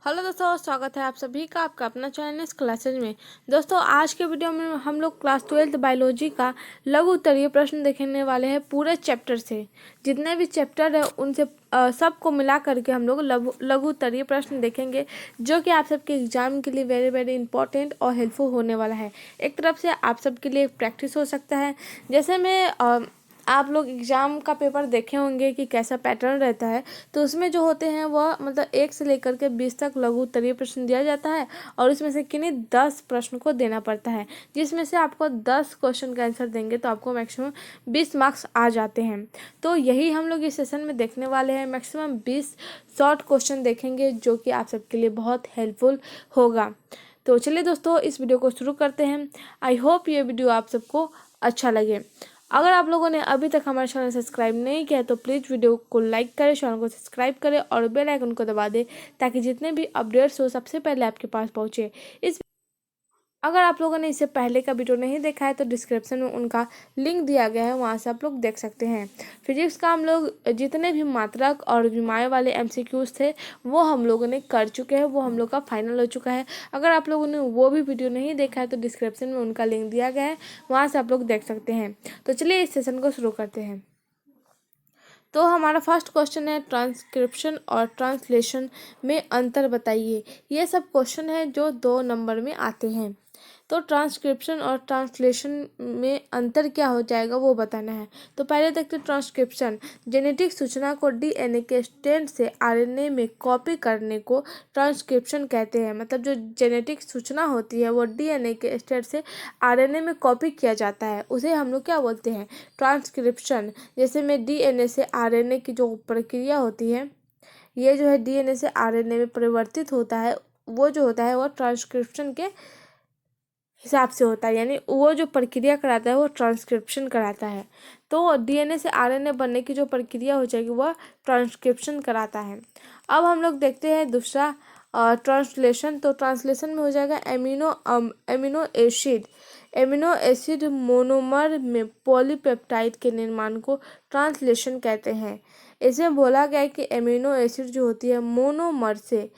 Hello दोस्तों, स्वागत है आप सभी का आपका अपना चैनल इस क्लासेज में। दोस्तों, आज के वीडियो में हम लोग क्लास 12 बायोलॉजी का लघु उत्तरीय प्रश्न देखने वाले हैं। पूरे चैप्टर से जितने भी चैप्टर है उनसे सबको मिला करके हम लोग लघु उत्तरीय प्रश्न देखेंगे, जो कि आप सबके एग्जाम के लिए वेरी वेरी इंपॉर्टेंट और हेल्पफुल होने वाला है। एक तरफ से आप सबके लिए प्रैक्टिस हो सकता है। जैसे मैं आप लोग एग्ज़ाम का पेपर देखे होंगे कि कैसा पैटर्न रहता है, तो उसमें जो होते हैं वह मतलब 1 से लेकर के 20 तक लघु उत्तरीय प्रश्न दिया जाता है और इसमें से किन्हीं 10 प्रश्न को देना पड़ता है, जिसमें से आपको 10 क्वेश्चन का आंसर देंगे तो आपको मैक्सिमम 20 मार्क्स आ जाते हैं। तो यही हम लोग इस सेशन में देखने वाले हैं। मैक्सिमम 20 शॉर्ट क्वेश्चन देखेंगे, जो कि आप सबके लिए बहुत हेल्पफुल होगा। तो चलिए दोस्तों, इस वीडियो को शुरू करते हैं। आई होप ये वीडियो आप सबको अच्छा लगे। अगर आप लोगों ने अभी तक हमारे चैनल सब्सक्राइब नहीं किया है तो प्लीज़ वीडियो को लाइक करें, चैनल को सब्सक्राइब करें और बेल आइकन को दबा दें, ताकि जितने भी अपडेट्स हो सबसे पहले आपके पास पहुंचे। अगर आप लोगों ने इससे पहले का वीडियो नहीं देखा है तो डिस्क्रिप्शन में उनका लिंक दिया गया है, वहाँ से आप लोग देख सकते हैं। फिजिक्स का हम लोग जितने भी मात्रक और विमाएँ वाले MCQs थे वो हम लोगों ने कर चुके हैं, वो हम लोग का फाइनल हो चुका है। अगर आप लोगों ने वो भी वीडियो नहीं देखा है तो डिस्क्रिप्शन में उनका लिंक दिया गया है, वहाँ से आप लोग देख सकते हैं। तो चलिए इस सेशन को शुरू करते हैं। तो हमारा फर्स्ट क्वेश्चन है, ट्रांसक्रिप्शन और ट्रांसलेशन में अंतर बताइए। ये सब क्वेश्चन है जो 2 नंबर में आते हैं। तो ट्रांसक्रिप्शन और ट्रांसलेशन में अंतर क्या हो जाएगा वो बताना है। तो पहले देखते हैं ट्रांसक्रिप्शन। जेनेटिक सूचना को DNA के स्ट्रैंड से RNA में कॉपी करने को ट्रांसक्रिप्शन कहते हैं। मतलब जो जेनेटिक सूचना होती है वो DNA के स्ट्रैंड से RNA में कॉपी किया जाता है, उसे हम लोग क्या बोलते हैं, ट्रांसक्रिप्शन। जैसे में DNA से RNA की जो प्रक्रिया होती है, ये जो है DNA से RNA में परिवर्तित होता है, वो जो होता है वो ट्रांसक्रिप्शन के हिसाब से होता है। यानी वो जो प्रक्रिया कराता है वो ट्रांसक्रिप्शन कराता है। तो DNA से RNA बनने की जो प्रक्रिया हो जाएगी वह ट्रांसक्रिप्शन कराता है। अब हम लोग देखते हैं दूसरा ट्रांसलेशन। तो ट्रांसलेशन में हो जाएगा एमिनो एसिड मोनोमर में पॉलीपेप्टाइड के निर्माण को ट्रांसलेशन कहते हैं। इसमें बोला गया है कि एमिनो एसिड जो होती है मोनोमर से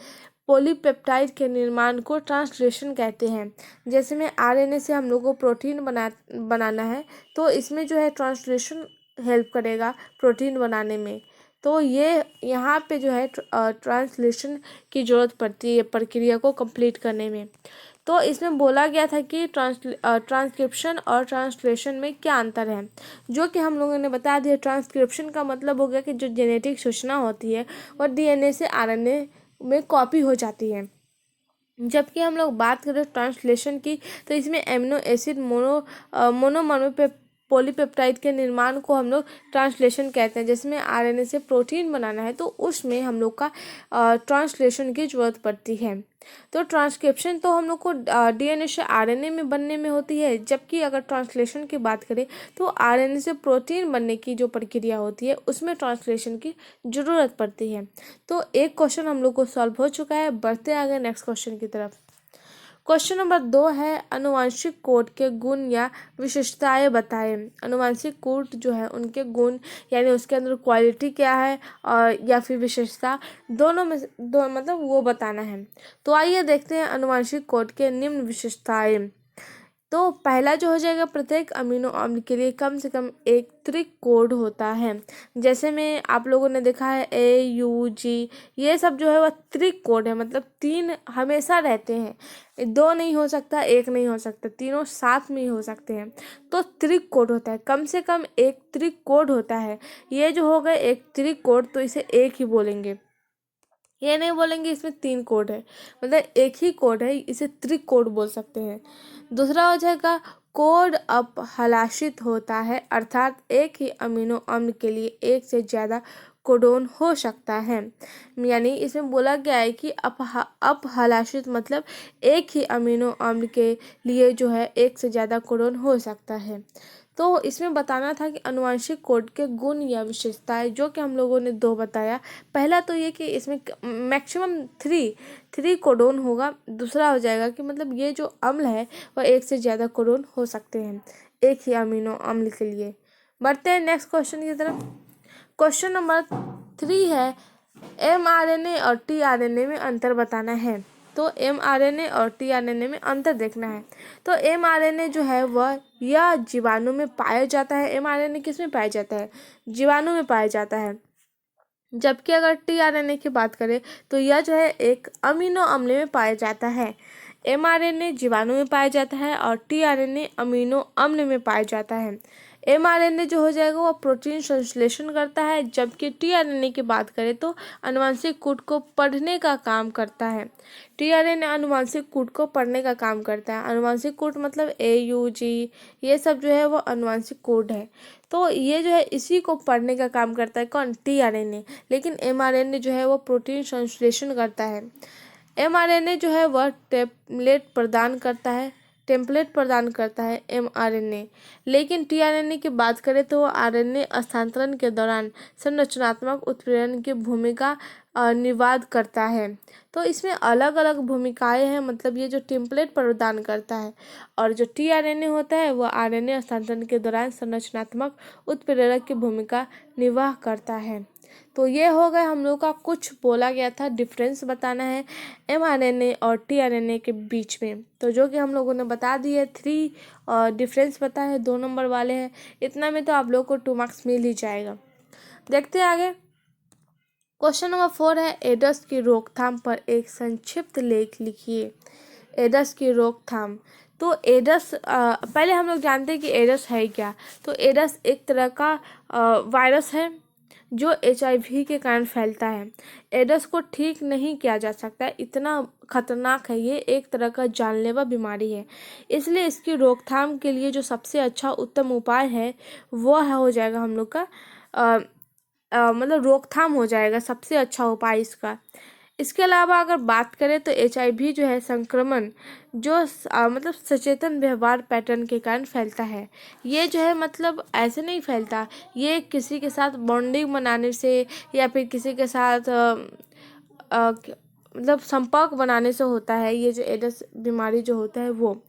पॉलीपेप्टाइड के निर्माण को ट्रांसलेशन कहते हैं। जैसे में RNA से हम लोग को प्रोटीन बनाना है, तो इसमें जो है ट्रांसलेशन हेल्प करेगा प्रोटीन बनाने में। तो ये यहाँ पे जो है ट्रांसलेशन की ज़रूरत पड़ती है प्रक्रिया को कंप्लीट करने में। तो इसमें बोला गया था कि ट्रांसक्रिप्शन और ट्रांसलेशन में क्या अंतर है, जो कि हम लोगों ने बता दिया। ट्रांसक्रिप्शन का मतलब हो गया कि जो जेनेटिक सूचना होती है वह DNA से RNA में कॉपी हो जाती है। जबकि हम लोग बात करें ट्रांसलेशन की, तो इसमें एमिनो एसिड मोनोमर पे पॉलीपेप्टाइड के निर्माण को हम लोग ट्रांसलेशन कहते हैं। जिसमें RNA से प्रोटीन बनाना है तो उसमें हम लोग का ट्रांसलेशन की जरूरत पड़ती है। तो ट्रांसक्रिप्शन तो हम लोग को DNA से RNA में बनने में होती है, जबकि अगर ट्रांसलेशन की बात करें तो RNA से प्रोटीन बनने की जो प्रक्रिया होती है उसमें ट्रांसलेशन की ज़रूरत पड़ती है। तो एक क्वेश्चन हम लोग को सॉल्व हो चुका है। बढ़ते आगे नेक्स्ट क्वेश्चन की तरफ। क्वेश्चन नंबर 2 है, आनुवंशिक कोड के गुण या विशेषताएं बताएं। आनुवंशिक कोड जो है उनके गुण यानी उसके अंदर क्वालिटी क्या है और या फिर विशेषता, दोनों में से दो मतलब वो बताना है। तो आइए देखते हैं आनुवंशिक कोड के निम्न विशेषताएं। तो पहला जो हो जाएगा, प्रत्येक अमीनो अम्ल के लिए कम से कम एक त्रिक कोड होता है। जैसे में आप लोगों ने देखा है AUG, ये सब जो है वह त्रिक कोड है। मतलब 3 हमेशा रहते हैं, 2 नहीं हो सकता, 1 नहीं हो सकता, तीनों साथ में ही हो सकते हैं। तो त्रिक कोड होता है, कम से कम एक त्रिक कोड होता है। ये जो हो गए एक त्रिक कोड, तो इसे एक ही बोलेंगे, ये नहीं बोलेंगे इसमें 3 कोड है। मतलब एक ही कोड है, इसे त्रिक कोड बोल सकते हैं। दूसरा हो जाएगा, कोड अपहलाषित होता है, अर्थात एक ही अमीनो अम्ल के लिए एक से ज़्यादा कोडोन हो सकता है। यानी इसमें बोला गया है कि अपहलाषित मतलब एक ही अमीनो अम्ल के लिए जो है एक से ज़्यादा कोडोन हो सकता है। तो इसमें बताना था कि आनुवंशिक कोड के गुण या विशेषताएं, जो कि हम लोगों ने 2 बताया। पहला तो ये कि इसमें मैक्सिमम 3 कोडोन होगा। दूसरा हो जाएगा कि मतलब ये जो अम्ल है वह एक से ज़्यादा कोडोन हो सकते हैं एक ही अमीनो अम्ल के लिए। बढ़ते हैं नेक्स्ट क्वेश्चन की तरफ। क्वेश्चन नंबर 3 है, mRNA और tRNA में अंतर बताना है। तो mRNA और tRNA में अंतर देखना है। तो mRNA जो है वह यह जीवाणु में पाया जाता है। mRNA किस में पाया जाता है? जीवाणु में पाया जाता है। जबकि अगर tRNA की बात करें तो यह जो है एक अमीनो अम्ल में पाया जाता है। mRNA जीवाणु में पाया जाता है और tRNA अमीनो अम्ल में पाया जाता है। mRNA जो हो जाएगा वो प्रोटीन संश्लेषण करता है, जबकि tRNA की बात करें तो आनुवंशिक कोड को पढ़ने का काम करता है। tRNA आनुवंशिक कोड को पढ़ने का काम करता है। आनुवंशिक कोड मतलब AUG, ये सब जो है वो आनुवंशिक कोड है। तो ये जो है इसी को पढ़ने का काम करता है कौन? tRNA। लेकिन mRNA जो है वो प्रोटीन संश्लेषण करता है। mRNA जो है वह टेम्पलेट प्रदान करता है mRNA। लेकिन tRNA की बात करें तो RNA स्थानांतरण के दौरान संरचनात्मक उत्प्रेरण की भूमिका निवाद करता है। तो इसमें अलग अलग भूमिकाएं हैं, मतलब ये जो टेम्पलेट प्रदान करता है और जो tRNA होता है वह RNA स्थानांतरण के दौरान संरचनात्मक उत्प्रेरक की भूमिका निर्वाह करता है। तो ये हो गया हम लोग का, कुछ बोला गया था डिफरेंस बताना है mRNA और tRNA के बीच में, तो जो कि हम लोगों ने बता दिए। 3 डिफरेंस पता है, 2 नंबर वाले हैं। इतना में तो आप लोग को 2 मार्क्स मिल ही जाएगा। देखते हैं आगे। क्वेश्चन नंबर 4 है, एड्स की रोकथाम पर एक संक्षिप्त लेख लिखिए। एड्स की रोकथाम। तो एड्स पहले हम लोग जानते हैं कि एड्स है क्या। तो एड्स एक तरह का वायरस है जो HIV के कारण फैलता है। एड्स को ठीक नहीं किया जा सकता, इतना खतरनाक है ये, एक तरह का जानलेवा बीमारी है। इसलिए इसकी रोकथाम के लिए जो सबसे अच्छा उत्तम उपाय है वह हो जाएगा हम लोग का मतलब रोकथाम हो जाएगा सबसे अच्छा उपाय इसका। इसके अलावा अगर बात करें तो HIV जो है संक्रमण जो मतलब सचेतन व्यवहार पैटर्न के कारण फैलता है। ये जो है मतलब ऐसे नहीं फैलता, ये किसी के साथ बॉन्डिंग बनाने से या फिर किसी के साथ मतलब संपर्क बनाने से होता है। ये जो एड्स बीमारी जो होता है वो,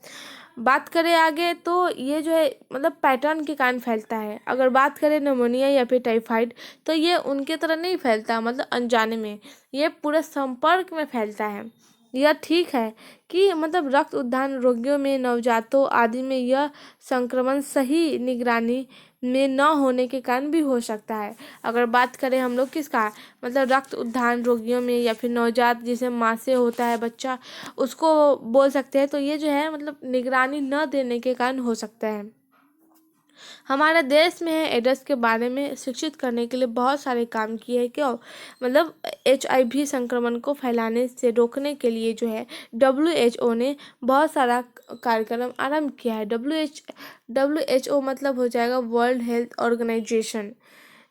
बात करें आगे तो ये जो है मतलब पैटर्न के कारण फैलता है। अगर बात करें निमोनिया या फिर टाइफाइड तो ये उनके तरह नहीं फैलता, मतलब अनजाने में, ये पूरे संपर्क में फैलता है। यह ठीक है कि मतलब रक्त उद्धान रोगियों में, नवजातों आदि में यह संक्रमण सही निगरानी में न होने के कारण भी हो सकता है। अगर बात करें हम लोग किसका, मतलब रक्त उद्धान रोगियों में या फिर नवजात जिसे माँ से होता है बच्चा, उसको बोल सकते हैं। तो ये जो है मतलब निगरानी न देने के कारण हो सकता है। हमारे देश में एड्स के बारे में शिक्षित करने के लिए बहुत सारे काम किए हैं। क्यों? मतलब HIV संक्रमण को फैलाने से रोकने के लिए जो है WHO ने बहुत सारा कार्यक्रम आरंभ किया है। WHO मतलब हो जाएगा वर्ल्ड हेल्थ ऑर्गेनाइजेशन,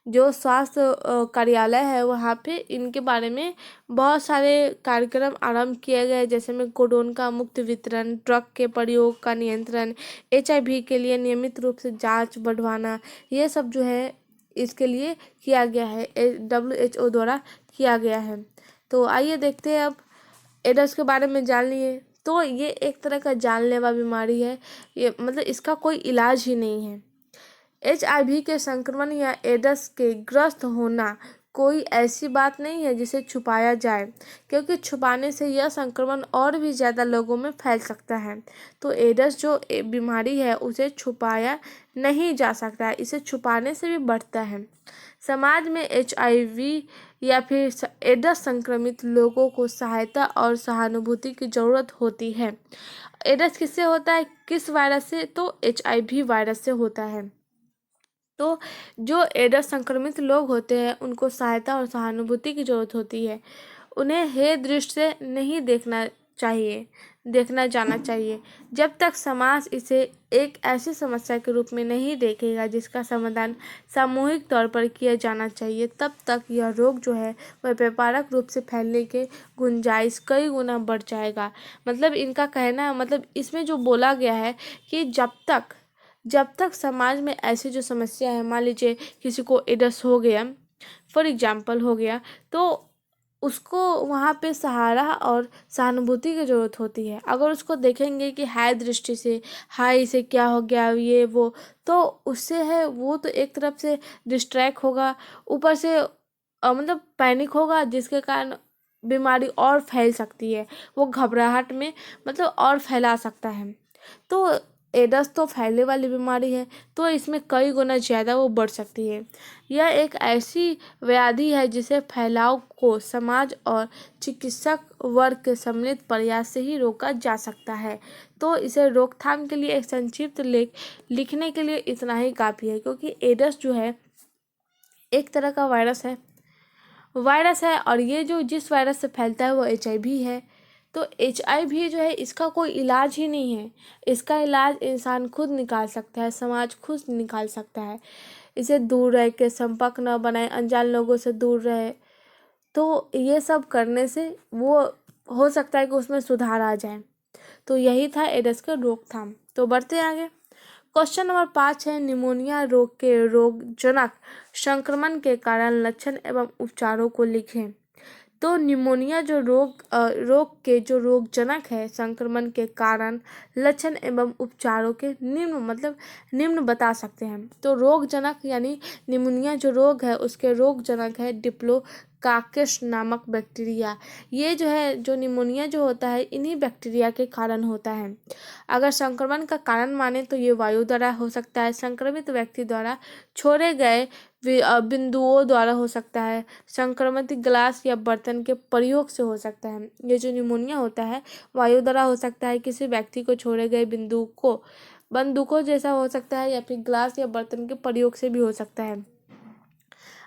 जो स्वास्थ्य कार्यालय है वहाँ पे इनके बारे में बहुत सारे कार्यक्रम आरंभ किए गए, जैसे में कोडोन का मुक्त वितरण, ड्रग के प्रयोग का नियंत्रण, HIV के लिए नियमित रूप से जांच बढ़वाना, ये सब जो है इसके लिए किया गया है, WHO द्वारा किया गया है। तो आइए देखते हैं अब एड्स के बारे में जान लिए। तो ये एक तरह का जानलेवा बीमारी है, ये मतलब इसका कोई इलाज ही नहीं है। HIV के संक्रमण या एड्स के ग्रस्त होना कोई ऐसी बात नहीं है जिसे छुपाया जाए, क्योंकि छुपाने से यह संक्रमण और भी ज़्यादा लोगों में फैल सकता है। तो एड्स जो बीमारी है उसे छुपाया नहीं जा सकता, इसे छुपाने से भी बढ़ता है। समाज में HIV या फिर एड्स संक्रमित लोगों को सहायता और सहानुभूति की ज़रूरत होती है। एड्स किससे होता है, किस वायरस से? तो HIV वायरस से होता है। तो जो एड्स संक्रमित लोग होते हैं उनको सहायता और सहानुभूति की जरूरत होती है। उन्हें हे दृष्टि से नहीं देखना जाना चाहिए। जब तक समाज इसे एक ऐसी समस्या के रूप में नहीं देखेगा जिसका समाधान सामूहिक तौर पर किया जाना चाहिए, तब तक यह रोग जो है वह व्यापक रूप से फैलने के गुंजाइश कई गुना बढ़ जाएगा। मतलब इनका कहना मतलब इसमें जो बोला गया है कि जब तक समाज में ऐसी जो समस्या है, मान लीजिए किसी को एड्स हो गया, फॉर एग्जाम्पल हो गया, तो उसको वहाँ पे सहारा और सहानुभूति की ज़रूरत होती है। अगर उसको देखेंगे कि हाय दृष्टि से, हाय इसे क्या हो गया ये वो, तो उससे है वो तो एक तरफ से डिस्ट्रैक्ट होगा, ऊपर से मतलब पैनिक होगा, जिसके कारण बीमारी और फैल सकती है, वो घबराहट में मतलब और फैला सकता है। तो एड्स तो फैलने वाली बीमारी है, तो इसमें कई गुना ज़्यादा वो बढ़ सकती है। यह एक ऐसी व्याधि है जिसे फैलाव को समाज और चिकित्सक वर्ग के सम्मिलित प्रयास से ही रोका जा सकता है। तो इसे रोकथाम के लिए एक संक्षिप्त लेख लिखने के लिए इतना ही काफ़ी है, क्योंकि एड्स जो है एक तरह का वायरस है और ये जो जिस वायरस से फैलता है वो HIV है। तो HIV जो है इसका कोई इलाज ही नहीं है, इसका इलाज इंसान खुद निकाल सकता है, समाज खुद निकाल सकता है। इसे दूर रह के संपर्क न बनाए, अनजान लोगों से दूर रहे, तो ये सब करने से वो हो सकता है कि उसमें सुधार आ जाए। तो यही था एड्स का रोकथाम। तो बढ़ते आगे। क्वेश्चन नंबर 5 है, निमोनिया रोग के रोगजनक संक्रमण के कारण लक्षण एवं उपचारों को लिखें। तो निमोनिया जो रोग के जो रोगजनक है, संक्रमण के कारण लक्षण एवं उपचारों के निम्न बता सकते हैं। तो रोगजनक यानी निमोनिया जो रोग है उसके रोगजनक है डिप्लोकाकस नामक बैक्टीरिया। ये जो है जो निमोनिया जो होता है इन्हीं बैक्टीरिया के कारण होता है। अगर संक्रमण का कारण माने तो ये वायु द्वारा हो सकता है, संक्रमित व्यक्ति द्वारा छोड़े गए बिंदुओं द्वारा हो सकता है, संक्रमित ग्लास या बर्तन के प्रयोग से हो सकता है। ये जो निमोनिया होता है वायु द्वारा हो सकता है, किसी व्यक्ति को छोड़े गए बंदूकों जैसा हो सकता है, या फिर ग्लास या बर्तन के प्रयोग से भी हो सकता है।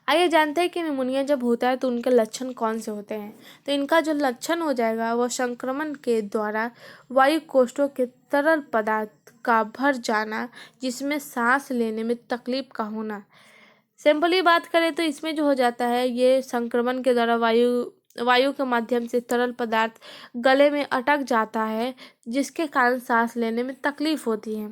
आइए जानते हैं कि निमोनिया जब होता है तो उनके लक्षण कौन से होते हैं। तो इनका जो लक्षण हो जाएगा वह संक्रमण के द्वारा वायु कोष्ठों के तरल पदार्थ का भर जाना, जिसमें सांस लेने में तकलीफ का होना। सिंपली बात करें तो इसमें जो हो जाता है ये संक्रमण के द्वारा वायु के माध्यम से तरल पदार्थ गले में अटक जाता है, जिसके कारण सांस लेने में तकलीफ होती है।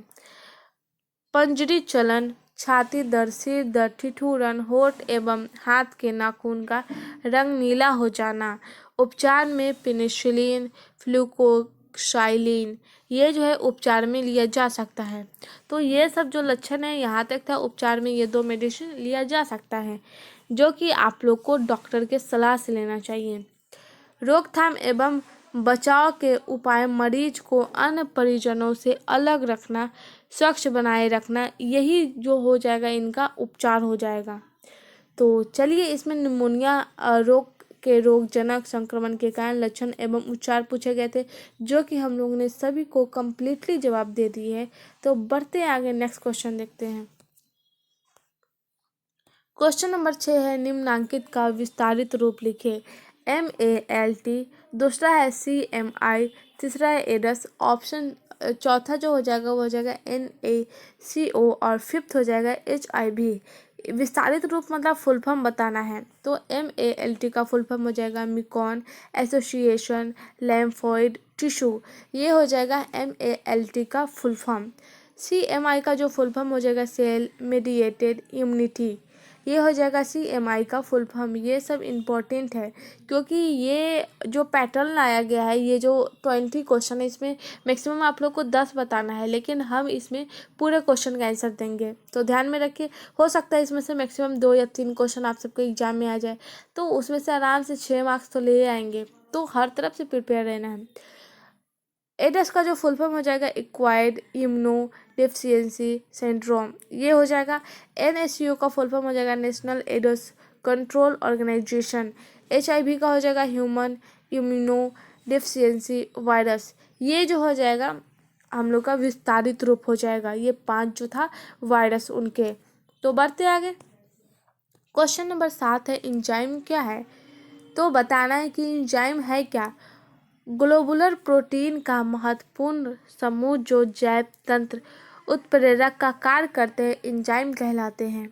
पंजरी चलन, छाती दर्द, सिर दर्द, ठिठुरन, होंठ एवं हाथ के नाखून का रंग नीला हो जाना। उपचार में पेनिसिलिन, फ्लूकोक्साइलिन ये जो है उपचार में लिया जा सकता है। तो ये सब जो लक्षण है यहाँ तक था, उपचार में ये 2 मेडिसिन लिया जा सकता है, जो कि आप लोग को डॉक्टर के सलाह से लेना चाहिए। रोकथाम एवं बचाव के उपाय, मरीज को अन्य परिजनों से अलग रखना, स्वच्छ बनाए रखना, यही जो हो जाएगा इनका उपचार हो जाएगा। तो चलिए इसमें निमोनिया रोग के रोगजनक संक्रमण के कारण लक्षण एवं उपचार पूछे गए थे, जो कि हम लोगों ने सभी को कम्प्लीटली जवाब दे दिए है। तो बढ़ते आगे नेक्स्ट क्वेश्चन देखते हैं। क्वेश्चन नंबर 6 है, निम्नांकित का विस्तारित रूप लिखे। MALT, दूसरा है CMI, तीसरा है एडस, ऑप्शन चौथा जो हो जाएगा वो हो जाएगा NaCO और फिफ्थ हो जाएगा HIV। विस्तारित रूप मतलब फुल फॉर्म बताना है। तो MALT का फुल फॉर्म हो जाएगा मिकॉन एसोसिएशन लैम्फोइड टिश्यू, ये हो जाएगा MALT का फुल फॉर्म। CMI का जो फुल फॉर्म हो जाएगा सेल मेडिएटेड इम्यूनिटी, ये हो जाएगा CMI का फुल फॉर्म। ये सब इम्पोर्टेंट है, क्योंकि ये जो पैटर्न लाया गया है, ये जो 20 क्वेश्चन है इसमें मैक्सिमम आप लोग को 10 बताना है, लेकिन हम इसमें पूरे क्वेश्चन का आंसर देंगे। तो ध्यान में रखिए, हो सकता है इसमें से मैक्सिमम 2 या 3 क्वेश्चन आप सबके एग्जाम में आ जाए, तो उसमें से आराम से 6 मार्क्स तो ले आएंगे। तो हर तरफ से प्रिपेयर रहना है। एड्स का जो फुल फॉर्म हो जाएगा एक्वायर्ड इम्यूनो डेफिशिएंसी सिंड्रोम, ये हो जाएगा। NaCO का फुल फॉर्म हो जाएगा National AIDS Control Organisation. HIV का हो जाएगा ह्यूमन इम्यूनो डेफिशिएंसी वायरस, ये जो हो जाएगा हम लोग का विस्तारित रूप हो जाएगा। ये 5 जो था वायरस उनके। तो बढ़ते आगे। क्वेश्चन नंबर 7 है, एंजाइम क्या है। तो बताना है कि एंजाइम है क्या। ग्लोबुलर प्रोटीन का महत्वपूर्ण समूह जो जैव तंत्र उत्प्रेरक का कार्य करते हैं एंजाइम कहलाते हैं।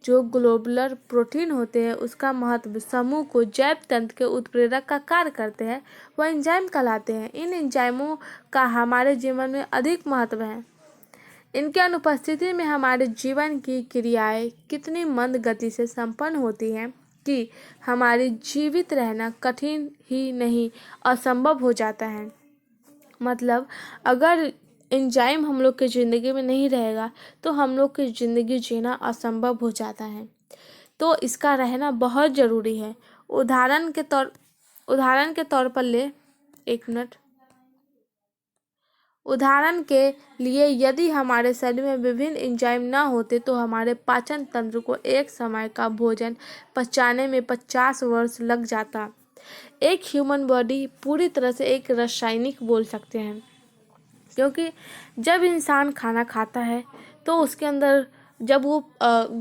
जो ग्लोबुलर प्रोटीन होते हैं उसका महत्व समूह को जैव तंत्र के उत्प्रेरक का कार्य करते हैं, वह एंजाइम कहलाते हैं। इन एंजाइमों का हमारे जीवन में अधिक महत्व है। इनके अनुपस्थिति में हमारे जीवन की क्रियाएं कितनी मंद गति से संपन्न होती हैं कि हमारी जीवित रहना कठिन ही नहीं असंभव हो जाता है। मतलब अगर एंजाइम हम लोग की ज़िंदगी में नहीं रहेगा तो हम लोग की ज़िंदगी जीना असंभव हो जाता है। तो इसका रहना बहुत ज़रूरी है। उदाहरण के तौर पर ले, एक मिनट। उदाहरण के लिए यदि हमारे शरीर में विभिन्न एंजाइम ना होते तो हमारे पाचन तंत्र को एक समय का भोजन पचाने में 50 वर्ष लग जाता। एक ह्यूमन बॉडी पूरी तरह से एक रासायनिक बोल सकते हैं, क्योंकि जब इंसान खाना खाता है तो उसके अंदर जब वो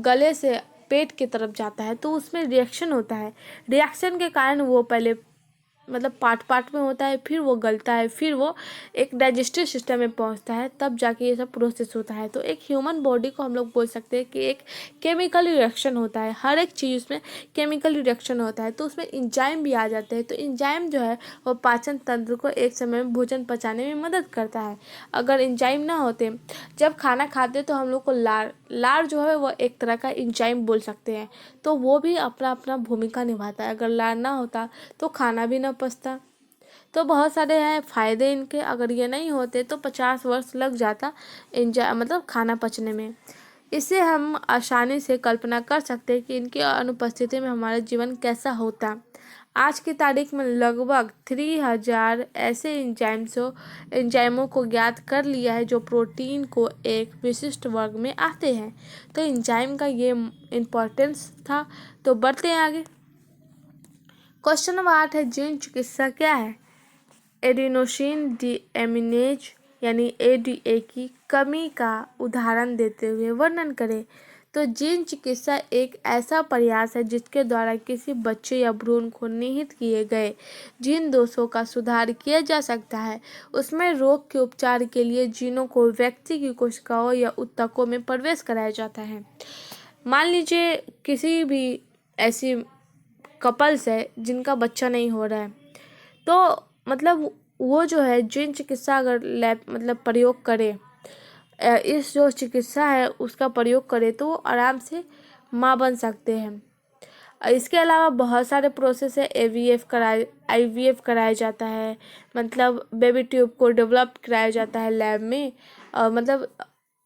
गले से पेट की तरफ जाता है तो उसमें रिएक्शन होता है। रिएक्शन के कारण वो पहले मतलब पार्ट में होता है, फिर वो गलता है, फिर वो एक डाइजेस्टिव सिस्टम में पहुंचता है, तब जाके ये सब प्रोसेस होता है। तो एक ह्यूमन बॉडी को हम लोग बोल सकते हैं कि एक केमिकल रिएक्शन होता है। हर एक चीज़ में केमिकल रिएक्शन होता है, तो उसमें इंजाइम भी आ जाते हैं। तो इंजाइम जो है वो पाचन तंत्र को एक समय में भोजन पचाने में मदद करता है। अगर इंजाइम ना होते, जब खाना खाते तो हम लोग को लार जो है वो एक तरह का इंजाइम बोल सकते हैं, तो वो भी अपना अपना भूमिका निभाता है। अगर लार ना होता तो खाना भी ना पचता। तो बहुत सारे हैं फ़ायदे इनके। अगर ये नहीं होते तो 50 वर्ष लग जाता मतलब खाना पचने में। इससे हम आसानी से कल्पना कर सकते हैं कि इनकी अनुपस्थिति में हमारा जीवन कैसा होता। आज की तारीख में लगभग 3000 ऐसे एंजाइमों को ज्ञात कर लिया है जो प्रोटीन को एक विशिष्ट वर्ग में आते हैं। तो एंजाइम का ये इम्पोर्टेंस था। तो बढ़ते हैं आगे। क्वेश्चन नंबर 8 है, जीन चिकित्सा क्या है? एडिनोसिन डीएमिनेज यानी एडीए की कमी का उदाहरण देते हुए वर्णन करें। तो जीन चिकित्सा एक ऐसा प्रयास है जिसके द्वारा किसी बच्चे या भ्रूण को निहित किए गए जीन दोषों का सुधार किया जा सकता है। उसमें रोग के उपचार के लिए जीनों को व्यक्ति की कोशिकाओं या ऊतकों में प्रवेश कराया जाता है। मान लीजिए किसी भी ऐसी कपल्स है जिनका बच्चा नहीं हो रहा है, तो मतलब वो जो है जीन चिकित्सा अगर मतलब प्रयोग करे, इस जो चिकित्सा है उसका प्रयोग करे तो वो आराम से माँ बन सकते हैं। इसके अलावा बहुत सारे प्रोसेस है। आईवीएफ कराया जाता है, मतलब बेबी ट्यूब को डेवलप कराया जाता है लैब में। मतलब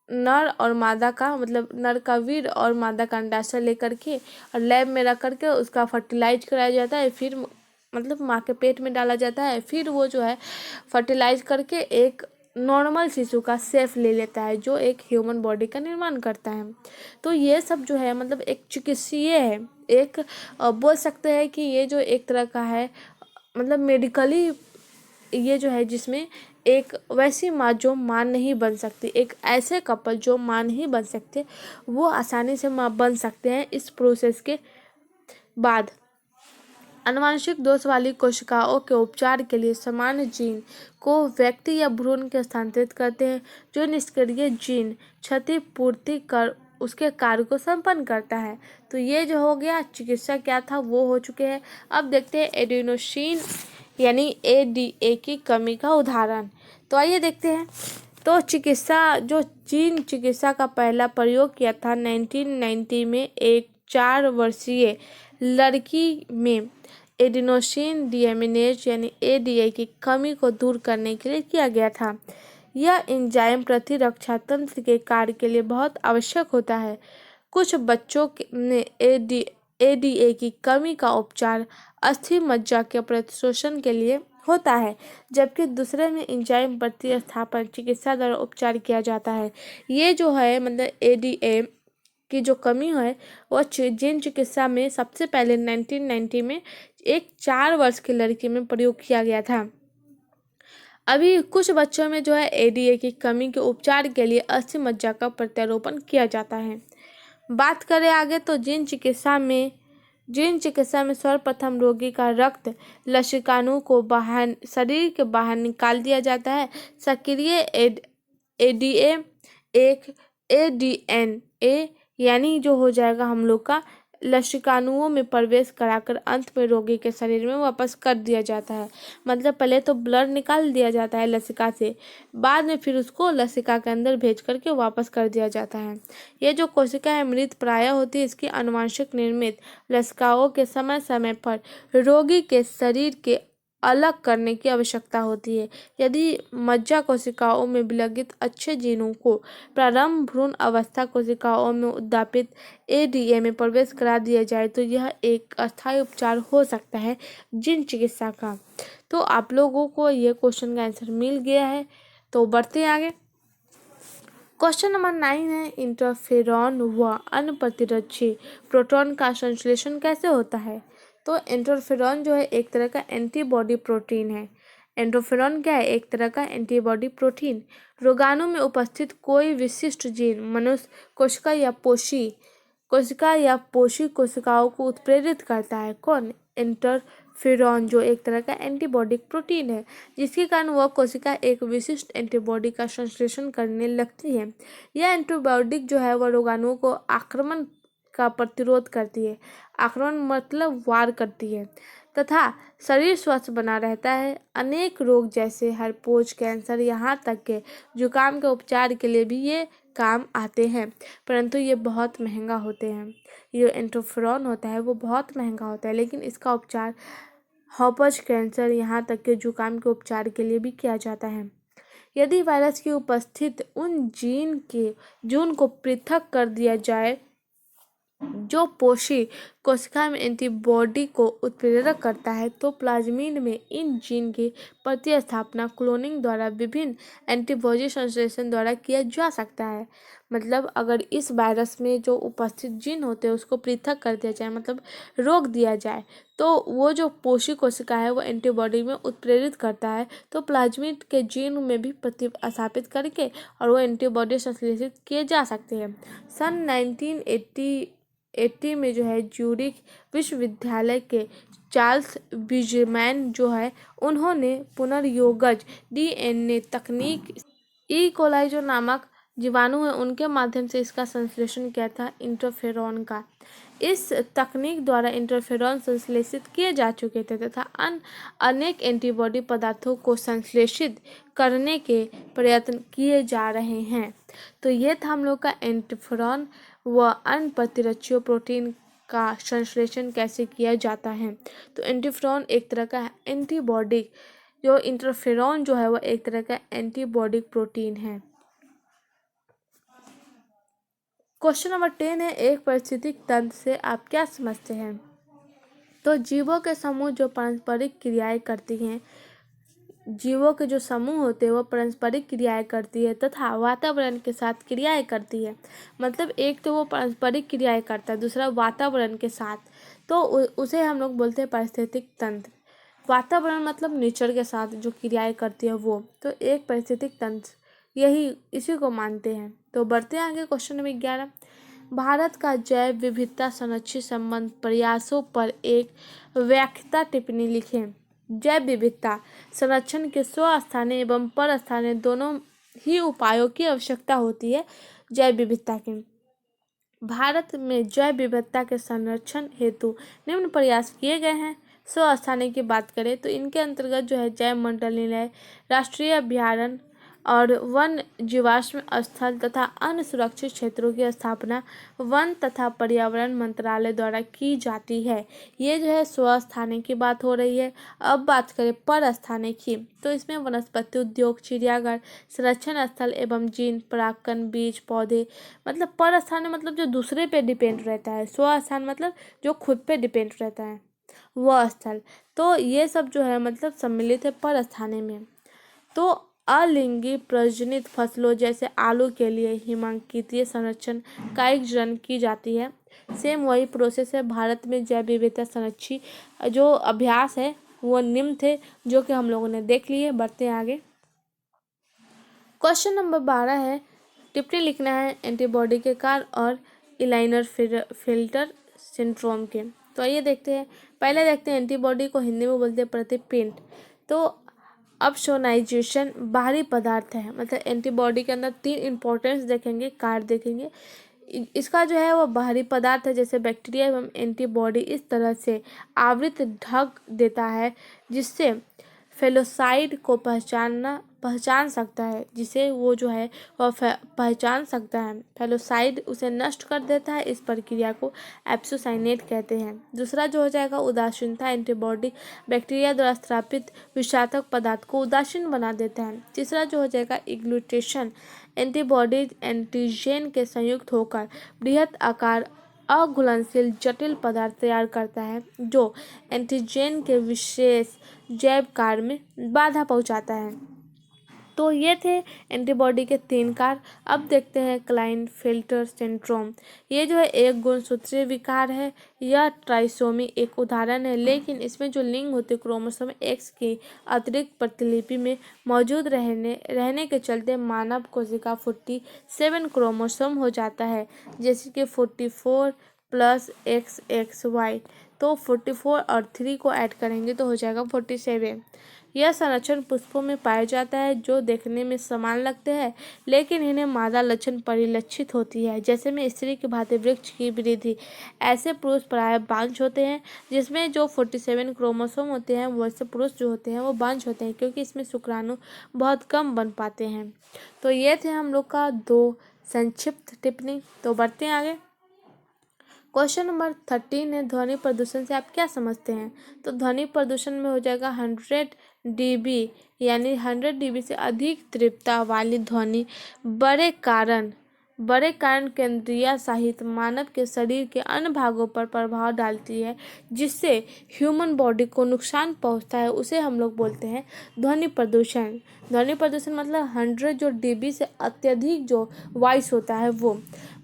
नर और मादा का, मतलब नर का वीर्य और मादा का अंडाशय लेकर के और लैब में रख करके उसका फर्टिलाइज कराया जाता है। फिर मतलब माँ के पेट में डाला जाता है। फिर वो जो है फर्टिलाइज करके एक नॉर्मल शिशु का शेप ले लेता है जो एक ह्यूमन बॉडी का निर्माण करता है। तो ये सब जो है मतलब एक चिकित्सीय है, एक बोल सकते हैं कि ये जो एक तरह का है मतलब मेडिकली ये जो है जिसमें एक वैसी माँ जो माँ नहीं बन सकती, एक ऐसे कपल जो माँ नहीं बन सकते, वो आसानी से माँ बन सकते हैं इस प्रोसेस के बाद। आनुवंशिक दोष वाली कोशिकाओं के उपचार के लिए सामान्य जीन को व्यक्ति या भ्रूण के स्थानांतरित करते हैं, जो निष्क्रिय जीन क्षतिपूर्ति कर उसके कार्य को संपन्न करता है। तो ये जो हो गया चिकित्सा क्या था वो हो चुके हैं। अब देखते हैं एडिनोसिन यानी एडीए की कमी का उदाहरण। तो आइए देखते हैं। तो चिकित्सा जो जीन चिकित्सा का पहला प्रयोग किया था 1990 में एक 4 वर्षीय लड़की में एडिनोसिन डीएमिनेज यानी एडीए की कमी को दूर करने के लिए किया गया था। यह एंजाइम प्रतिरक्षा तंत्र के कार्य के लिए बहुत आवश्यक होता है। कुछ बच्चों में एडीए की कमी का उपचार अस्थि मज्जा के प्रतिशोषण के लिए होता है, जबकि दूसरे में एंजाइम प्रतिस्थापन चिकित्सा द्वारा उपचार किया जाता है। ये जो है मतलब एडीए की जो कमी है वो जीन चिकित्सा में सबसे पहले 1990 में एक 4 वर्ष की लड़की में प्रयोग किया गया था। अभी कुछ बच्चों में जो है एडीए की कमी के उपचार के लिए अस्थि मज्जा का प्रत्यारोपण किया जाता है। बात करें आगे तो जीन चिकित्सा में सर्वप्रथम रोगी का रक्त लसिकाणु को बाहर शरीर के बाहर निकाल दिया जाता है। सक्रिय एडीए एक एडीएनए यानी जो हो जाएगा हम लोग का लसिकाणुओं में प्रवेश कराकर अंत में रोगी के शरीर में वापस कर दिया जाता है। मतलब पहले तो ब्लड निकाल दिया जाता है लसिका से, बाद में फिर उसको लसिका के अंदर भेज करके वापस कर दिया जाता है। ये जो कोशिका है मृत प्राय होती है। इसकी आनुवंशिक निर्मित लसिकाओं के समय समय पर रोगी के शरीर के अलग करने की आवश्यकता होती है। यदि मज्जा कोशिकाओं में विलगित अच्छे जीनों को प्रारंभ भ्रूण अवस्था कोशिकाओं में उद्दीपित एडीए में प्रवेश करा दिया जाए तो यह एक अस्थायी उपचार हो सकता है जीन चिकित्सा का। तो आप लोगों को ये क्वेश्चन का आंसर मिल गया है। तो बढ़ते हैं आगे। क्वेश्चन नंबर 9 है, इंटरफेरॉन व अन्य प्रतिरक्षी प्रोटॉन का संश्लेषण कैसे होता है। तो इंटरफेरॉन जो है एक तरह का एंटीबॉडी प्रोटीन है। इंटरफेरॉन क्या है? एक तरह का एंटीबॉडी प्रोटीन। रोगाणु में उपस्थित कोई विशिष्ट जीन मनुष्य कोशिका या पोषी कोशिकाओं को उत्प्रेरित करता है। कौन? इंटरफेरॉन, जो एक तरह का एंटीबॉडी प्रोटीन है, जिसके कारण वह कोशिका एक विशिष्ट एंटीबॉडी का संश्लेषण करने लगती है। यह एंटीबॉडी जो है वह रोगाणुओं को आक्रमण का प्रतिरोध करती है। आक्रमण मतलब वार करती है तथा शरीर स्वस्थ बना रहता है। अनेक रोग जैसे हर्पेज, कैंसर, यहाँ तक के जुकाम के उपचार के लिए भी ये काम आते हैं, परंतु ये बहुत महंगा होते हैं। ये इंटरफेरॉन होता है वो बहुत महंगा होता है, लेकिन इसका उपचार हर्पेज, कैंसर, यहाँ तक के जुकाम के उपचार के लिए भी किया जाता है। यदि वायरस की उपस्थित उन जीन को पृथक कर दिया जाए जो पोषी कोशिका में एंटीबॉडी को उत्प्रेरक करता है, तो प्लाज्मिड में इन जीन की प्रतिस्थापना क्लोनिंग द्वारा विभिन्न एंटीबॉडी संश्लेषण द्वारा किया जा सकता है। मतलब अगर इस वायरस में जो उपस्थित जीन होते हैं उसको पृथक कर दिया जाए, मतलब रोक दिया जाए, तो वो जो पोषी कोशिका है वो एंटीबॉडी में उत्प्रेरित करता है, तो प्लाज्मिड के जीन में भी प्रतिस्थापित करके और वो एंटीबॉडी संश्लेषित किए जा सकते हैं। सन 1980 में जो है ज्यूरिख विश्वविद्यालय के चार्ल्स बीजमैन जो है उन्होंने पुनर्योगज डीएनए तकनीक ई कोलाई जो नामक जीवाणु है उनके माध्यम से इसका संश्लेषण किया था इंटरफेरॉन का। इस तकनीक द्वारा इंटरफेरॉन संश्लेषित किए जा चुके थे तथा अनेक एंटीबॉडी पदार्थों को संश्लेषित करने के प्रयत्न किए जा रहे हैं। तो ये था हम लोग का इंटरफेरॉन व अन्य प्रतिरक्षी प्रोटीन का संश्लेषण कैसे किया जाता है। तो इंटरफेरॉन एक तरह का एंटीबॉडी, जो इंटरफेरॉन जो है वह एक तरह का एंटीबॉडी प्रोटीन है। क्वेश्चन नंबर 10 है, एक पारिस्थितिक तंत्र से आप क्या समझते हैं। तो जीवों के समूह जो पारस्परिक क्रियाएं करती हैं, जीवों के जो समूह होते हैं वो पारस्परिक क्रियाएं करती है तथा वातावरण के साथ क्रियाएं करती है। मतलब एक तो वो पारस्परिक क्रियाएं करता है, दूसरा वातावरण के साथ, तो उसे हम लोग बोलते हैं पारिस्थितिक तंत्र। वातावरण मतलब नेचर के साथ जो क्रियाएं करती है वो, तो एक पारिस्थितिक तंत्र यही इसी को मानते हैं। तो बढ़ते हैं आगे। क्वेश्चन नंबर 11, भारत का जैव विविधता संरक्षण संबंध प्रयासों पर एक व्याख्याता टिप्पणी लिखें। जैव विविधता संरक्षण के स्वस्थानीय एवं परस्थानीय दोनों ही उपायों की आवश्यकता होती है। जैव विविधता की भारत में जैव विविधता के संरक्षण हेतु निम्न प्रयास किए गए हैं। स्वस्थानीय की बात करें तो इनके अंतर्गत जो है जैव मंडलीय, राष्ट्रीय अभयारण्य और वन जीवाश्म स्थल तथा अन्य सुरक्षित क्षेत्रों की स्थापना वन तथा पर्यावरण मंत्रालय द्वारा की जाती है। ये जो है स्वस्थानीय की बात हो रही है। अब बात करें परस्थानीय की, तो इसमें वनस्पति उद्योग, चिड़ियाघर, संरक्षण स्थल एवं जीन, परागकण, बीज, पौधे, मतलब परस्थानीय मतलब जो दूसरे पे डिपेंड रहता है, स्वस्थानीय मतलब जो खुद पे डिपेंड रहता है वह स्थल। तो ये सब जो है मतलब सम्मिलित है परस्थानीय में। तो अलिंगी प्रजनित फसलों जैसे आलू के लिए हिमांकितीय संरक्षण कायिक जन की जाती है। सेम वही प्रोसेस है भारत में जैव विविधता संरक्षण जो अभ्यास है वो निम्न थे जो कि हम लोगों ने देख लिए। बढ़ते हैं आगे। क्वेश्चन नंबर 12 है, टिप्पणी लिखना है एंटीबॉडी के कार्य और इलाइनर फिल्टर सिंड्रोम के। तो आइए देखते हैं। पहले देखते हैं एंटीबॉडी को हिंदी में बोलते हैं प्रतिपिंड। तो अपसोनाइजेशन बाहरी पदार्थ है, मतलब एंटीबॉडी के अंदर 3 इंपॉर्टेंस देखेंगे, कार्ड देखेंगे। इसका जो है वो बाहरी पदार्थ है, जैसे बैक्टीरिया एवं एंटीबॉडी इस तरह से आवृत ढक देता है जिससे फेलोसाइड को पहचान सकता है, जिसे वो जो है वह पहचान सकता है। फैलोसाइड उसे नष्ट कर देता है। इस प्रक्रिया को एप्सोसाइनेट कहते हैं। दूसरा जो हो जाएगा उदासीनता, एंटीबॉडी बैक्टीरिया द्वारा स्थापित विषाक्तक पदार्थ को उदासीन बना देता है। तीसरा जो हो जाएगा एग्लूटेशन, एंटीबॉडीज एंटीजन के संयुक्त होकर बृहत आकार अघुलनशील जटिल पदार्थ तैयार करता है, जो एंटीजन के विशेष जैव कार्य में बाधा पहुंचाता है। तो ये थे एंटीबॉडी के 3 कार्य। अब देखते हैं क्लाइनफेल्टर सिंड्रोम। ये जो है एक गुणसूत्रीय विकार है। यह ट्राइसोमी एक उदाहरण है, लेकिन इसमें जो लिंग होती है क्रोमोसोम एक्स की अतिरिक्त प्रतिलिपि में मौजूद रहने के चलते मानव कोशिका 47 क्रोमोसोम हो जाता है, जैसे कि 44 प्लस XXY। तो 44 और 3 को ऐड करेंगे तो हो जाएगा 47। यह संरक्षण पुष्पों में पाया जाता है, जो देखने में समान लगते हैं, लेकिन इन्हें मादा लक्षण परिलक्षित होती है, जैसे में स्त्री की भांति वृक्ष की वृद्धि। ऐसे पुरुष प्रायः बांझ होते हैं, जिसमें जो 47 क्रोमोसोम होते हैं, वैसे पुरुष जो होते हैं वो बांझ होते हैं, क्योंकि इसमें शुक्राणु बहुत कम बन पाते हैं। तो ये थे हम लोग का 2 संक्षिप्त टिप्पणी। तो बढ़ते हैं आगे। क्वेश्चन नंबर 13 है, ध्वनि प्रदूषण से आप क्या समझते हैं? तो ध्वनि प्रदूषण में हो जाएगा 100 dB, यानी 100 dB से अधिक तीव्रता वाली ध्वनि बड़े कारण केंद्रीय सहित मानव के शरीर के अन्य भागों पर प्रभाव डालती है, जिससे ह्यूमन बॉडी को नुकसान पहुंचता है। उसे हम लोग बोलते हैं ध्वनि प्रदूषण। ध्वनि प्रदूषण मतलब 100 जो dB से अत्यधिक जो वॉइस होता है वो।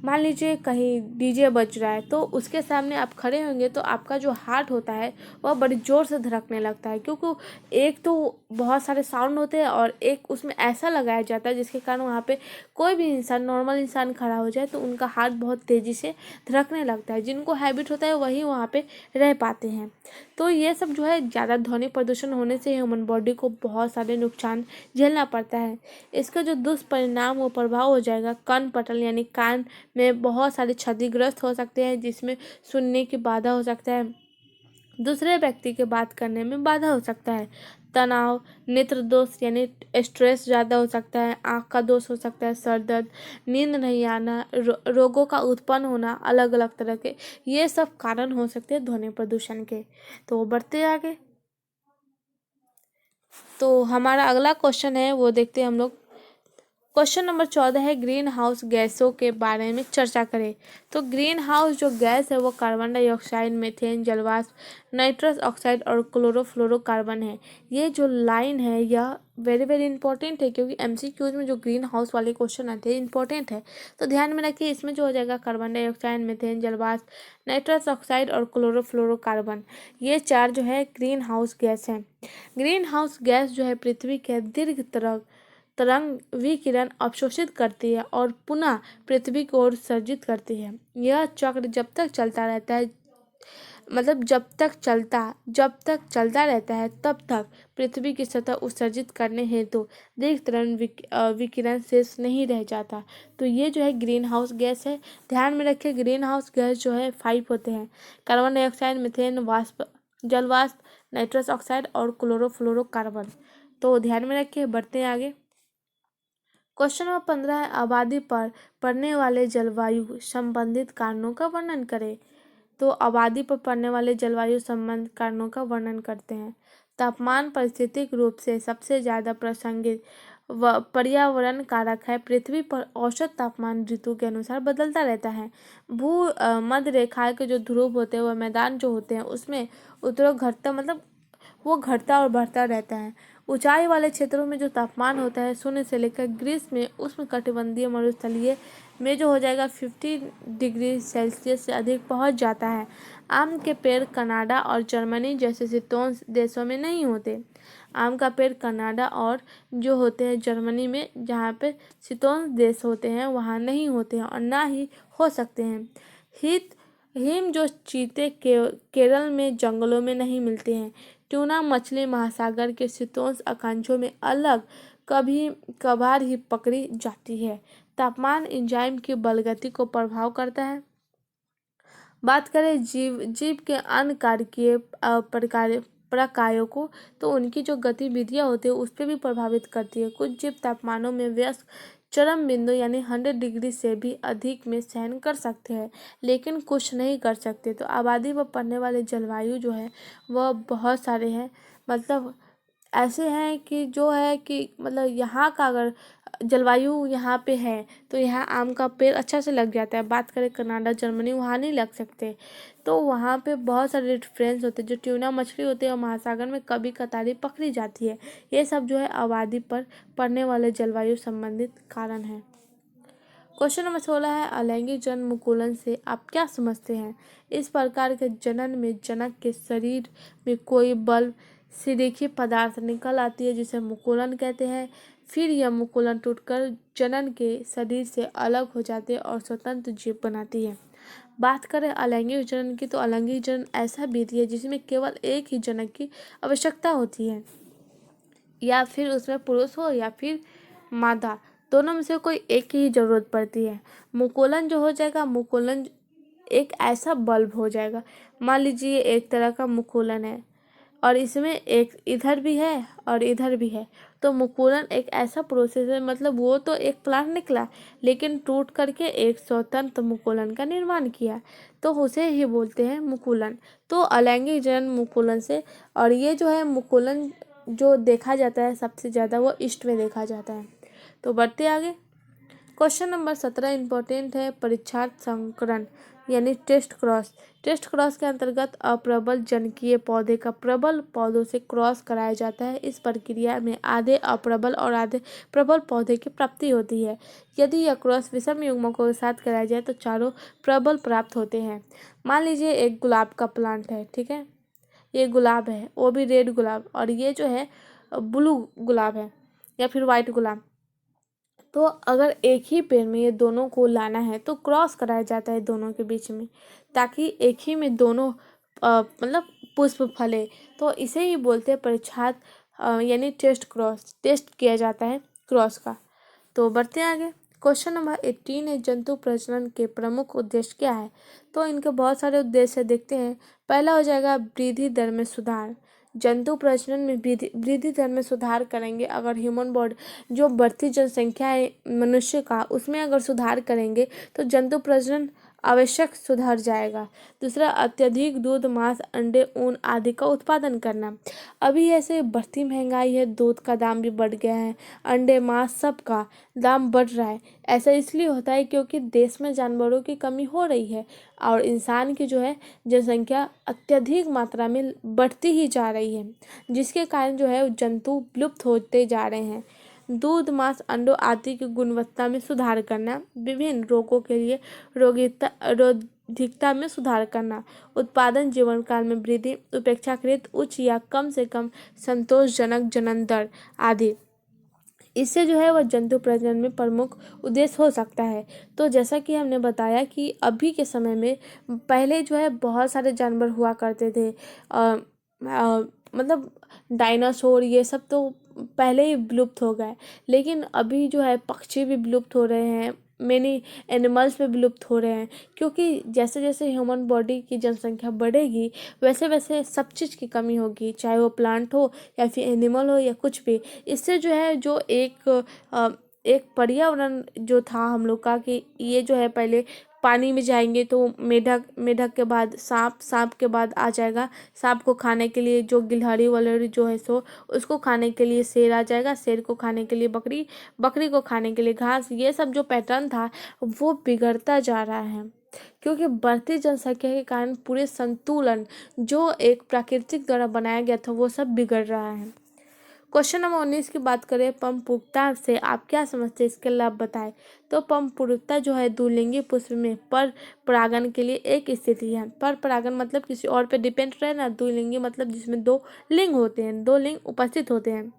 मान लीजिए कहीं डीजे बज रहा है, तो उसके सामने आप खड़े होंगे तो आपका जो हार्ट होता है वह बड़ी ज़ोर से धड़कने लगता है, क्योंकि एक तो बहुत सारे साउंड होते हैं और एक उसमें ऐसा लगाया जाता है जिसके कारण वहाँ पे कोई भी इंसान, नॉर्मल इंसान खड़ा हो जाए तो उनका हार्ट बहुत तेज़ी से धड़कने लगता है। जिनको हैबिट होता है वही वहाँ पे रह पाते हैं। तो ये सब जो है ज़्यादा ध्वनि प्रदूषण होने से ह्यूमन बॉडी को बहुत सारे नुकसान झेलना पड़ता है। इसका जो दुष्परिणाम व प्रभाव हो जाएगा, कान पटल यानी कान में बहुत सारे क्षतिग्रस्त हो सकते हैं, जिसमें सुनने की बाधा हो सकता है, दूसरे व्यक्ति के बात करने में बाधा हो सकता है, तनाव, नेत्र दोष यानी स्ट्रेस ज़्यादा हो सकता है, आँख का दोष हो सकता है, सर दर्द, नींद नहीं आना, रोगों का उत्पन्न होना, अलग अलग तरह के ये सब कारण हो सकते हैं ध्वनि प्रदूषण के। तो बढ़ते आगे। तो हमारा अगला क्वेश्चन है वो देखते हैं हम लोग। क्वेश्चन नंबर 14 है, ग्रीन हाउस गैसों के बारे में चर्चा करें। तो ग्रीन हाउस जो गैस है वो कार्बन डाइऑक्साइड, मीथेन, जलवाष्प, नाइट्रस ऑक्साइड और क्लोरोफ्लोरोकार्बन है। ये जो लाइन है यह वेरी वेरी इंपॉर्टेंट है, क्योंकि MCQs में जो ग्रीन हाउस वाले क्वेश्चन आते हैं इंपॉर्टेंट है। तो ध्यान में रखिए, इसमें जो हो जाएगा कार्बन डाइऑक्साइड, मीथेन, जलवाष्प, नाइट्रस ऑक्साइड और क्लोरोफ्लोरोकार्बन, ये 4 जो है ग्रीन हाउस गैस हैं। ग्रीन हाउस गैस जो है पृथ्वी के दीर्घ तरंग विकिरण अवशोषित करती है और पुनः पृथ्वी की ओर उत्सर्जित करती है। यह चक्र जब तक चलता रहता है, मतलब जब तक चलता रहता है तब तक पृथ्वी की सतह उत्सर्जित करने हेतु दीर्घ तरंग विकिरण शेष नहीं रह जाता। तो ये जो है ग्रीन हाउस गैस है। ध्यान में रखिए, ग्रीन हाउस गैस जो है 5 होते हैं, कार्बन डाइऑक्साइड, मीथेन, जलवाष्प, नाइट्रस ऑक्साइड और क्लोरोफ्लोरोकार्बन। तो ध्यान में रखिए। बढ़ते हैं आगे। क्वेश्चन नंबर 15 है, आबादी पर पड़ने वाले जलवायु संबंधित कारणों का वर्णन करें। तो आबादी पर पड़ने वाले जलवायु संबंधित कारणों का वर्णन करते हैं। तापमान पारिस्थितिक रूप से सबसे ज़्यादा प्रासंगिक पर्यावरण कारक है। पृथ्वी पर औसत तापमान ऋतु के अनुसार बदलता रहता है। मध्य रेखा के जो ध्रुव होते हैं, वह मैदान जो होते हैं उसमें उत्तरों घटता, मतलब वो घटता और बढ़ता रहता है। ऊंचाई वाले क्षेत्रों में जो तापमान होता है 0 से लेकर ग्रीष्म में उष्णकटिबंधीय मरुस्थलीय में जो हो जाएगा 50 डिग्री सेल्सियस से अधिक पहुंच जाता है। आम के पेड़ कनाडा और जर्मनी जैसे शीतोष्ण देशों में नहीं होते। आम का पेड़ कनाडा और जो होते हैं जर्मनी में, जहाँ पे शीतोष्ण देश होते हैं वहाँ नहीं होते हैं और ना ही हो सकते हैं। हिम जो चीते केरल में जंगलों में नहीं मिलते हैं। ट्यूना मछली महासागर के शीतोष्ण आकांक्षों में अलग कभी कभार ही पकड़ी जाती है। तापमान एंजाइम की बलगति को प्रभाव करता है। बात करें जीव के अन्य कार्य प्रकार प्रकायों को, तो उनकी जो गतिविधियाँ होती है उस पर भी प्रभावित करती है। कुछ जीव तापमानों में व्यस्त चरम बिंदु यानी 100 डिग्री से भी अधिक में सहन कर सकते हैं, लेकिन कुछ नहीं कर सकते। तो आबादी पर पड़ने वाले जलवायु जो है वह बहुत सारे हैं, मतलब ऐसे हैं कि जो है कि मतलब यहाँ का अगर जलवायु यहाँ पे है तो यहाँ आम का पेड़ अच्छा से लग जाता है। बात करें कनाडा, जर्मनी, वहाँ नहीं लग सकते। तो वहाँ पे बहुत सारे डिफरेंस होते हैं। जो ट्यूना मछली होती है और महासागर में कभी कतारी पकड़ी जाती है। ये सब जो है आबादी पर पड़ने वाले जलवायु संबंधित कारण है। क्वेश्चन नंबर 16 है, अलैंगिक जनन मुकुलन से आप क्या समझते हैं? इस प्रकार के जनन में जनक के शरीर में कोई बल सिरेखी पदार्थ निकल आती है जिसे मुकुलन कहते हैं। फिर यह मुकुलन टूटकर जनन के शरीर से अलग हो जाती है और स्वतंत्र जीव बनाती है। बात करें अलैंगिक जनन की, तो अलैंगिक जनन ऐसा विधि है जिसमें केवल एक ही जनक की आवश्यकता होती है, या फिर उसमें पुरुष हो या फिर मादा, दोनों में से कोई एक की ही जरूरत पड़ती है। मुकुलन जो हो जाएगा, मुकुलन एक ऐसा बल्ब हो जाएगा। मान लीजिए एक तरह का मुकुलन है और इसमें एक इधर भी है और इधर भी है, तो मुकुलन एक ऐसा प्रोसेस है, मतलब वो तो एक प्लांट निकला लेकिन टूट करके एक स्वतंत्र मुकुलन का निर्माण किया, तो उसे ही बोलते हैं मुकुलन। तो अलैंगिक जनन मुकुलन से, और ये जो है मुकुलन जो देखा जाता है सबसे ज़्यादा वो ईस्ट में देखा जाता है। तो बढ़ते आगे। क्वेश्चन नंबर 17 इम्पोर्टेंट है, परीक्षार्थ संकरण यानी टेस्ट क्रॉस। टेस्ट क्रॉस के अंतर्गत अप्रबल जनकीय पौधे का प्रबल पौधों से क्रॉस कराया जाता है। इस प्रक्रिया में आधे अप्रबल और आधे प्रबल पौधे की प्राप्ति होती है। यदि यह क्रॉस विषम युग्मकों के साथ कराया जाए तो चारों प्रबल प्राप्त होते हैं। मान लीजिए एक गुलाब का प्लांट है, ठीक है, ये गुलाब है, वो भी रेड गुलाब, और ये जो है ब्लू गुलाब है या फिर वाइट गुलाब। तो अगर एक ही पेड़ में ये दोनों को लाना है तो क्रॉस कराया जाता है दोनों के बीच में, ताकि एक ही में दोनों मतलब पुष्प फले। तो इसे ही बोलते हैं परीक्षार्थ यानी टेस्ट क्रॉस, टेस्ट किया जाता है क्रॉस का। तो बढ़ते हैं आगे। क्वेश्चन नंबर 18 है, जंतु प्रजनन के प्रमुख उद्देश्य क्या है? तो इनके बहुत सारे उद्देश्य देखते हैं। पहला हो जाएगा वृद्धि दर में सुधार। जंतु प्रजनन में वृद्धि दर में सुधार करेंगे अगर ह्यूमन बॉडी जो बढ़ती जनसंख्या है मनुष्य का, उसमें अगर सुधार करेंगे तो जंतु प्रजनन आवश्यक सुधर जाएगा। दूसरा, अत्यधिक दूध, मांस, अंडे, ऊन आदि का उत्पादन करना। अभी ऐसे बढ़ती महंगाई है, दूध का दाम भी बढ़ गया है, अंडे, मांस सब का दाम बढ़ रहा है। ऐसा इसलिए होता है क्योंकि देश में जानवरों की कमी हो रही है और इंसान की जो है जनसंख्या अत्यधिक मात्रा में बढ़ती ही जा रही है, जिसके कारण जो है जंतु विलुप्त होते जा रहे हैं। दूध, मांस, अंडों आदि की गुणवत्ता में सुधार करना, विभिन्न रोगों के लिए रोगीता में सुधार करना, उत्पादन जीवन काल में वृद्धि, अपेक्षाकृत उच्च या कम से कम संतोषजनक जनन दर आदि। इससे जो है वह जंतु प्रजनन में प्रमुख उद्देश्य हो सकता है। तो जैसा कि हमने बताया कि अभी के समय में पहले जो है बहुत सारे जानवर हुआ करते थे, मतलब डायनासोर ये सब तो पहले ही विलुप्त हो गए, लेकिन अभी जो है पक्षी भी विलुप्त हो रहे हैं, मेनी एनिमल्स भी विलुप्त हो रहे हैं, क्योंकि जैसे जैसे ह्यूमन बॉडी की जनसंख्या बढ़ेगी वैसे वैसे सब चीज़ की कमी होगी, चाहे वो प्लांट हो या फिर एनिमल हो या कुछ भी। इससे जो है जो एक पर्यावरण जो था हम लोग का, कि ये जो है पहले पानी में जाएंगे तो मेढक, मेढक के बाद सांप, सांप के बाद आ जाएगा सांप को खाने के लिए जो गिलहरी वलहरी जो है सो उसको खाने के लिए शेर आ जाएगा, शेर को खाने के लिए बकरी, बकरी को खाने के लिए घास। ये सब जो पैटर्न था वो बिगड़ता जा रहा है, क्योंकि बढ़ती जनसंख्या के कारण पूरे संतुलन जो एक प्राकृतिक द्वारा बनाया गया था वो सब बिगड़ रहा है। क्वेश्चन नंबर 19 की बात करें, पंपुरुकता से आप क्या समझते हैं, इसके लाभ बताएं। तो पंपुरुकता जो है द्विलिंगी पुष्प में पर परागन के लिए एक स्थिति है। पर परागन मतलब किसी और पे डिपेंड रहना, द्विलिंगी मतलब जिसमें दो लिंग होते हैं, दो लिंग उपस्थित होते हैं,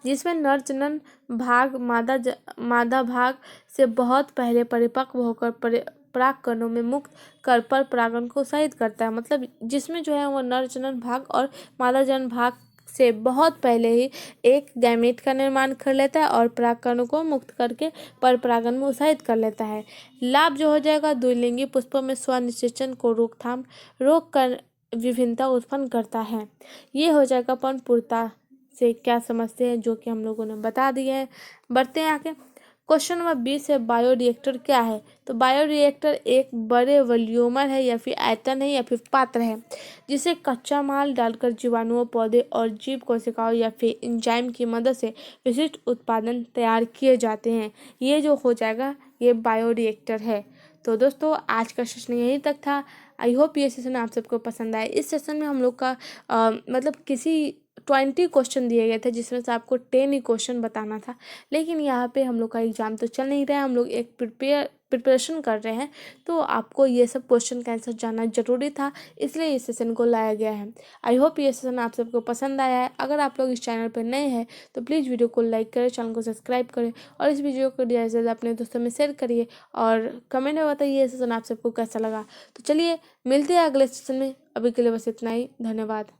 जिसमें नर जनन भाग मादा भाग से बहुत पहले परिपक्व होकर परागकणों में मुक्त कर पर परागन को उत्साहित करता है। मतलब जिसमें जो है वो नर जनन भाग और मादा जनन भाग से बहुत पहले ही एक गैमेट का निर्माण कर लेता है और परागकणों को मुक्त करके पर परागन में उत्साहित कर लेता है। लाभ जो हो जाएगा, द्विलिंगी पुष्पों में स्वनिषेचन को रोकथाम, विभिन्नता उत्पन्न करता है। ये हो जाएगा पूर्णता से क्या समझते हैं, जो कि हम लोगों ने बता दिए हैं। बढ़ते हैं आगे। क्वेश्चन नंबर 20 है, बायोरिएक्टर क्या है? तो बायोरिएक्टर एक बड़े वॉल्यूमर है या फिर आयतन है या फिर पात्र है जिसे कच्चा माल डालकर जीवाणुओं, पौधे और जीव कोशिकाओं या फिर एंजाइम की मदद से विशिष्ट उत्पादन तैयार किए जाते हैं। ये जो हो जाएगा ये बायोरिएक्टर है। तो दोस्तों आज का सेशन यहीं तक था। आई होप ये सेशन आप सबको पसंद आए। इस सेशन में हम लोग का मतलब किसी 20 क्वेश्चन दिए गए थे जिसमें से आपको 10 ही क्वेश्चन बताना था, लेकिन यहाँ पे हम लोग का एग्जाम तो चल नहीं रहा है, हम लोग एक प्रिपरेशन कर रहे हैं, तो आपको ये सब क्वेश्चन का आंसर जानना जरूरी था, इसलिए इस सेशन को लाया गया है। आई होप ये सेशन आप सबको पसंद आया है। अगर आप लोग इस चैनल पर नए हैं तो प्लीज़ वीडियो को लाइक करें, चैनल को सब्सक्राइब करें और इस वीडियो को ज़्यादा से ज़्यादा अपने दोस्तों में शेयर करिए और कमेंट में बताइए ये सेशन आप सबको कैसा लगा। तो चलिए मिलते हैं अगले सेशन में, अभी के लिए बस इतना ही। धन्यवाद।